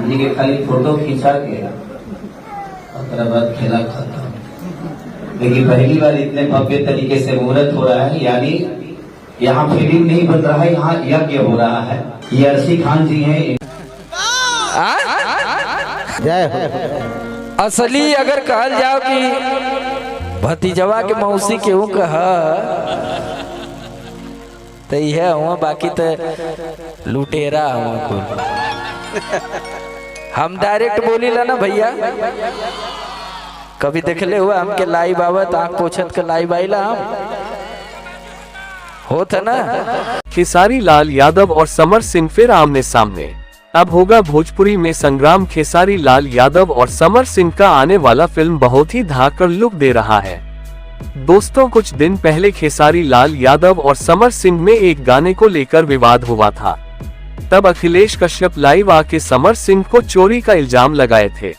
जी के खाली फोटो खींचा के बाद खेला खाता। लेकिन पहली बार इतने भव्य तरीके से मुहूर्त हो रहा है, यानी यहाँ फिल्म नहीं बन रहा है, यहाँ यज्ञ हो रहा है। ये अर्शी खान जी हैं। असली अगर कहल जाओ कि भतीजवा के मौसी केहू कह तो यह हुआ, बाकी तो लुटेरा हुआ कुल। हम डायरेक्ट बोली ला ना भैया, कभी देखले हुआ हमके लाइव आवत आँख पोछत के लाइव आईला हम होता ना। खेसारी लाल यादव और समर सिंह फिर आमने सामने। अब होगा भोजपुरी में संग्राम। खेसारी लाल यादव और समर सिंह का आने वाला फिल्म बहुत ही धाकड़ लुक दे रहा है। दोस्तों, कुछ दिन पहले खेसारी लाल यादव और समर सिंह में एक गाने को लेकर विवाद हुआ था। तब अखिलेश कश्यप लाइव आके समर सिंह को चोरी का इल्जाम लगाए थे,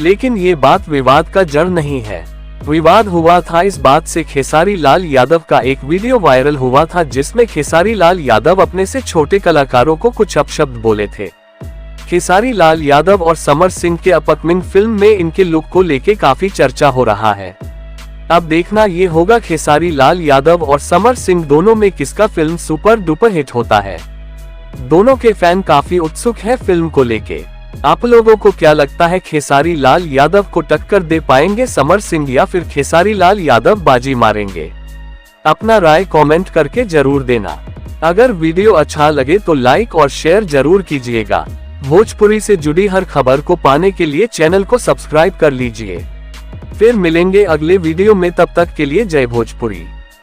लेकिन ये बात विवाद का जड़ नहीं है। विवाद हुआ था इस बात से खेसारी लाल यादव का एक वीडियो वायरल हुआ था, जिसमें खेसारी लाल यादव अपने से छोटे कलाकारों को कुछ अपशब्द बोले थे। खेसारी लाल यादव और समर सिंह के अपकमिंग फिल्म में इनके लुक को लेके काफी चर्चा हो रहा है। अब देखना ये होगा खेसारी लाल यादव और समर सिंह दोनों में किसका फिल्म सुपर डुपर हिट होता है। दोनों के फैन काफी उत्सुक हैं फिल्म को लेके। आप लोगों को क्या लगता है, खेसारी लाल यादव को टक्कर दे पाएंगे समर सिंह या फिर खेसारी लाल यादव बाजी मारेंगे? अपना राय कमेंट करके जरूर देना। अगर वीडियो अच्छा लगे तो लाइक और शेयर जरूर कीजिएगा। भोजपुरी से जुड़ी हर खबर को पाने के लिए चैनल को सब्सक्राइब कर लीजिए। फिर मिलेंगे अगले वीडियो में, तब तक के लिए जय भोजपुरी।